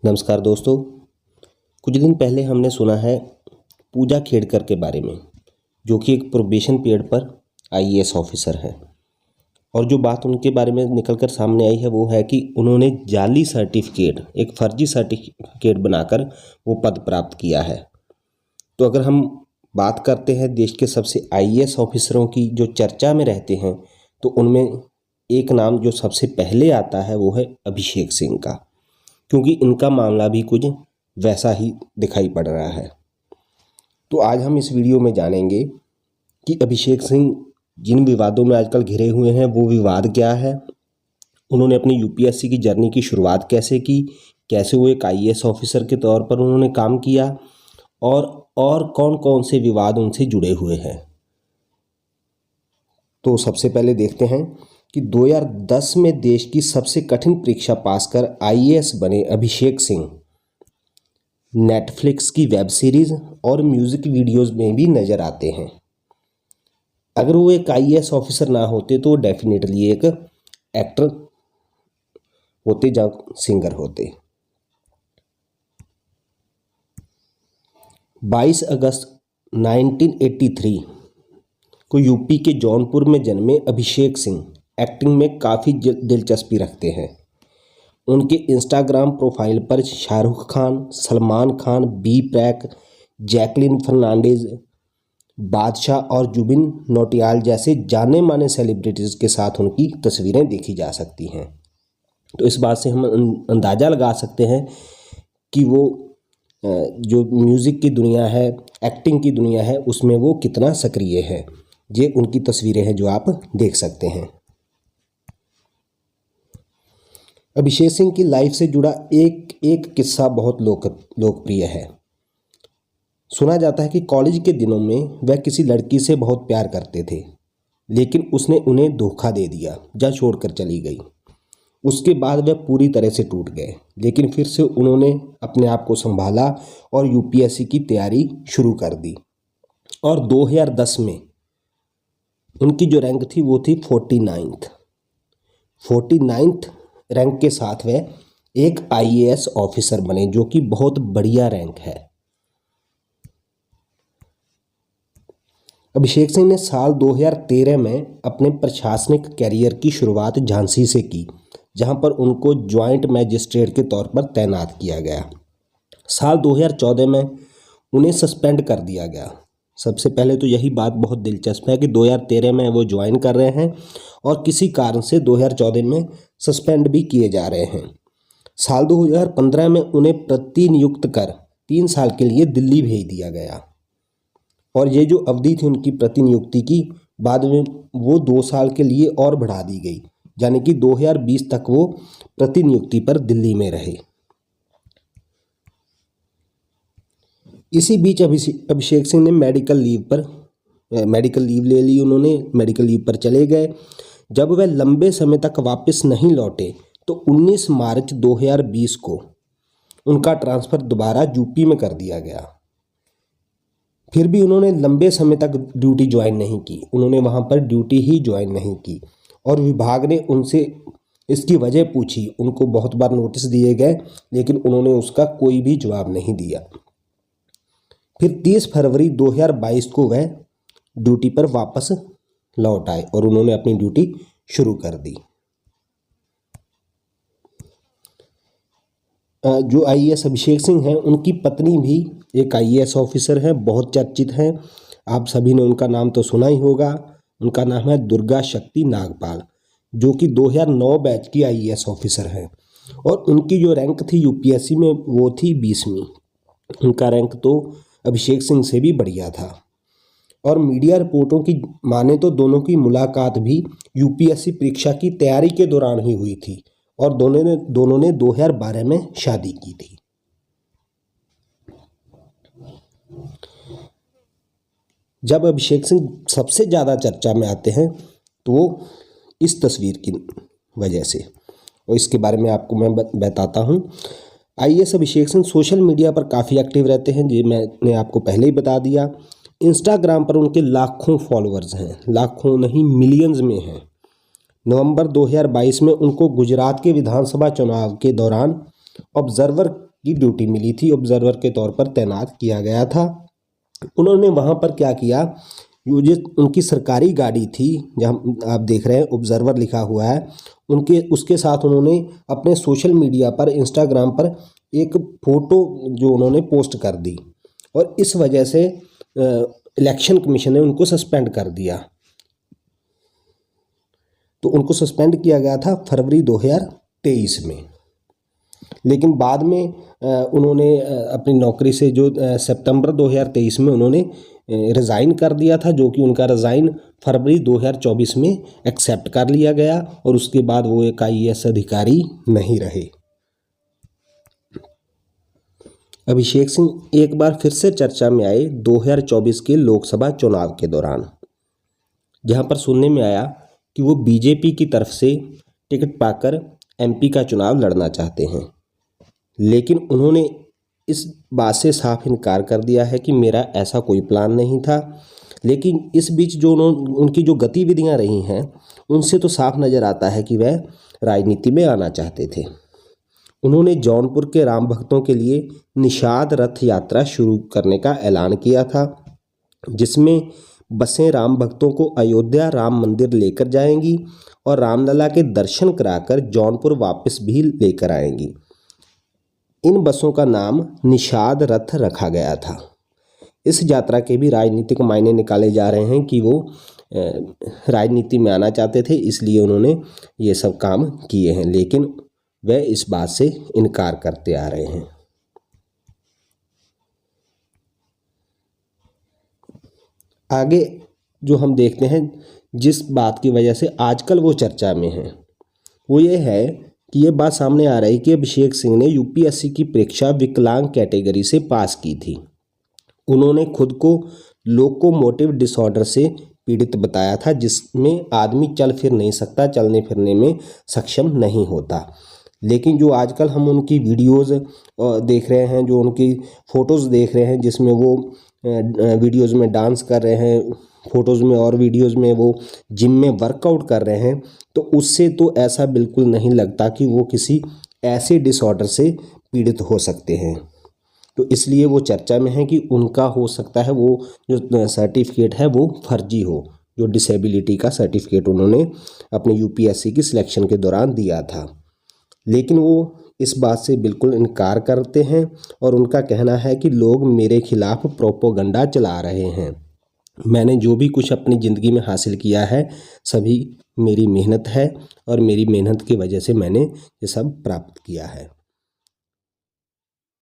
नमस्कार दोस्तों। कुछ दिन पहले हमने सुना है पूजा खेड़कर के बारे में, जो कि एक प्रोबेशन पीरियड पर आईएएस ऑफिसर है। और जो बात उनके बारे में निकलकर सामने आई है वो है कि उन्होंने जाली सर्टिफिकेट, एक फर्जी सर्टिफिकेट बनाकर वो पद प्राप्त किया है। तो अगर हम बात करते हैं देश के सबसे आईएएस ऑफिसरों की जो चर्चा में रहते हैं, तो उनमें एक नाम जो सबसे पहले आता है वो है अभिषेक सिंह का, क्योंकि इनका मामला भी कुछ वैसा ही दिखाई पड़ रहा है। तो आज हम इस वीडियो में जानेंगे कि अभिषेक सिंह जिन विवादों में आजकल घिरे हुए हैं वो विवाद क्या है, उन्होंने अपनी यूपीएससी की जर्नी की शुरुआत कैसे की, कैसे वो एक आईएएस ऑफिसर के तौर पर उन्होंने काम किया, और कौन कौन से विवाद उनसे जुड़े हुए हैं। तो सबसे पहले देखते हैं कि 2010 में देश की सबसे कठिन परीक्षा पास कर आईएएस बने अभिषेक सिंह नेटफ्लिक्स की वेब सीरीज और म्यूजिक वीडियोस में भी नजर आते हैं। अगर वो एक आईएएस ऑफिसर ना होते तो डेफिनेटली एक एक्टर होते या सिंगर होते। 22 अगस्त 1983 को यूपी के जौनपुर में जन्मे अभिषेक सिंह एक्टिंग में काफ़ी दिलचस्पी रखते हैं। उनके इंस्टाग्राम प्रोफाइल पर शाहरुख खान, सलमान खान, बी प्रैक, जैकलिन फर्नांडिस, बादशाह और जुबिन नौटियाल जैसे जाने माने सेलिब्रिटीज़ के साथ उनकी तस्वीरें देखी जा सकती हैं। तो इस बात से हम अंदाज़ा लगा सकते हैं कि वो जो म्यूज़िक की दुनिया है, एक्टिंग की दुनिया है, उसमें वो कितना सक्रिय है। ये उनकी तस्वीरें हैं जो आप देख सकते हैं। अभिषेक सिंह की लाइफ से जुड़ा एक किस्सा बहुत लोकप्रिय है। सुना जाता है कि कॉलेज के दिनों में वह किसी लड़की से बहुत प्यार करते थे, लेकिन उसने उन्हें धोखा दे दिया या छोड़कर चली गई। उसके बाद वह पूरी तरह से टूट गए, लेकिन फिर से उन्होंने अपने आप को संभाला और यूपीएससी की तैयारी शुरू कर दी। और 2010 में उनकी जो रैंक थी वो थी 49th रैंक के साथ वह एक आईएएस ऑफिसर बने, जो कि बहुत बढ़िया रैंक है। अभिषेक सिंह ने साल 2013 में अपने प्रशासनिक कैरियर की शुरुआत झांसी से की, जहां पर उनको ज्वाइंट मैजिस्ट्रेट के तौर पर तैनात किया गया। साल 2014 में उन्हें सस्पेंड कर दिया गया। सबसे पहले तो यही बात बहुत दिलचस्प है कि 2013 में वो ज्वाइन कर रहे हैं और किसी कारण से 2014 में सस्पेंड भी किए जा रहे हैं। साल 2015 में उन्हें प्रतिनियुक्त कर 3 साल के लिए दिल्ली भेज दिया गया, और ये जो अवधि थी उनकी प्रतिनियुक्ति की, बाद में वो 2 साल के लिए और बढ़ा दी गई, यानी कि 2020 तक वो प्रतिनियुक्ति पर दिल्ली में रहे। इसी बीच अभिषेक सिंह ने मेडिकल लीव ले ली। उन्होंने मेडिकल लीव पर चले गए। जब वह लंबे समय तक वापस नहीं लौटे तो 19 मार्च 2020 को उनका ट्रांसफ़र दोबारा यूपी में कर दिया गया। फिर भी उन्होंने लंबे समय तक ड्यूटी ज्वाइन नहीं की, उन्होंने वहाँ पर ड्यूटी ही ज्वाइन नहीं की, और विभाग ने उनसे इसकी वजह पूछी। उनको बहुत बार नोटिस दिए गए, लेकिन उन्होंने उसका कोई भी जवाब नहीं दिया। फिर 30 फरवरी 2022 को वह ड्यूटी पर वापस लौट आए और उन्होंने अपनी ड्यूटी शुरू कर दी। जो आईएएस अभिषेक सिंह हैं, उनकी पत्नी भी एक आईएएस ऑफिसर हैं, बहुत चर्चित हैं। आप सभी ने उनका नाम तो सुना ही होगा। उनका नाम है दुर्गा शक्ति नागपाल, जो कि 2009 बैच की आईएएस ऑफिसर हैं, और उनकी जो रैंक थी यूपीएससी में वो थी 20वीं। उनका रैंक तो अभिषेक सिंह से भी बढ़िया था। और मीडिया रिपोर्टों की माने तो दोनों की मुलाकात भी यूपीएससी परीक्षा की तैयारी के दौरान ही हुई थी, और दोनों ने 2012 में शादी की थी। जब अभिषेक सिंह सबसे ज़्यादा चर्चा में आते हैं तो वो इस तस्वीर की वजह से, और इसके बारे में आपको मैं बताता हूँ। IAS Abhishek Singh social media पर काफ़ी एक्टिव रहते हैं, ये मैंने आपको पहले ही बता दिया। इंस्टाग्राम पर उनके लाखों फॉलोअर्स हैं, लाखों नहीं मिलियंस में हैं। नवंबर 2022 में उनको गुजरात के विधानसभा चुनाव के दौरान ऑब्जर्वर की ड्यूटी मिली थी, ऑब्जर्वर के तौर पर तैनात किया गया था। उन्होंने वहाँ पर क्या किया, जो उनकी सरकारी गाड़ी थी, जहाँ आप देख रहे हैं ऑब्जर्वर लिखा हुआ है, उसके साथ उन्होंने अपने सोशल मीडिया पर, इंस्टाग्राम पर एक फ़ोटो जो उन्होंने पोस्ट कर दी, और इस वजह से इलेक्शन कमीशन ने उनको सस्पेंड कर दिया। तो उनको सस्पेंड किया गया था फरवरी 2023 में, लेकिन बाद में उन्होंने अपनी नौकरी से जो सितंबर 2023 में उन्होंने रिज़ाइन कर दिया था, जो कि उनका रिज़ाइन फरवरी 2024 में एक्सेप्ट कर लिया गया, और उसके बाद वो एक IAS अधिकारी नहीं रहे। अभिषेक सिंह एक बार फिर से चर्चा में आए 2024 के लोकसभा चुनाव के दौरान, जहां पर सुनने में आया कि वो बीजेपी की तरफ से टिकट पाकर MP का चुनाव लड़ना चाहते हैं, लेकिन उन्होंने इस बात से साफ इनकार कर दिया है कि मेरा ऐसा कोई प्लान नहीं था। लेकिन इस बीच जो उनकी जो गतिविधियां रही हैं, उनसे तो साफ नज़र आता है कि वह राजनीति में आना चाहते थे। उन्होंने जौनपुर के राम भक्तों के लिए निषाद रथ यात्रा शुरू करने का ऐलान किया था, जिसमें बसें राम भक्तों को अयोध्या राम मंदिर लेकर जाएंगी और रामलला के दर्शन कराकर जौनपुर वापस भी लेकर आएंगी। इन बसों का नाम निषाद रथ रखा गया था। इस यात्रा के भी राजनीतिक मायने निकाले जा रहे हैं कि वो राजनीति में आना चाहते थे, इसलिए उन्होंने ये सब काम किए हैं, लेकिन वह इस बात से इनकार करते आ रहे हैं। आगे जो हम देखते हैं, जिस बात की वजह से आजकल वो चर्चा में है, वो ये है कि ये बात सामने आ रही है कि अभिषेक सिंह ने UPSC की परीक्षा विकलांग कैटेगरी से पास की थी। उन्होंने खुद को लोकोमोटिव डिसऑर्डर से पीड़ित बताया था, जिसमें आदमी चल फिर नहीं सकता, चलने फिरने में सक्षम नहीं होता। लेकिन जो आजकल हम उनकी वीडियोज़ देख रहे हैं, जो उनकी फ़ोटोज़ देख रहे हैं, जिसमें वो वीडियोज़ में डांस कर रहे हैं, फ़ोटोज़ में और वीडियोज़ में वो जिम में वर्कआउट कर रहे हैं, तो उससे तो ऐसा बिल्कुल नहीं लगता कि वो किसी ऐसे डिसऑर्डर से पीड़ित हो सकते हैं। तो इसलिए वो चर्चा में है कि उनका हो सकता है वो जो सर्टिफिकेट है वो फर्जी हो, जो डिसेबिलिटी का सर्टिफिकेट उन्होंने अपने UPSC की सिलेक्शन के दौरान दिया था। लेकिन वो इस बात से बिल्कुल इनकार करते हैं, और उनका कहना है कि लोग मेरे खिलाफ प्रोपोगंडा चला रहे हैं। मैंने जो भी कुछ अपनी ज़िंदगी में हासिल किया है, सभी मेरी मेहनत है, और मेरी मेहनत की वजह से मैंने ये सब प्राप्त किया है।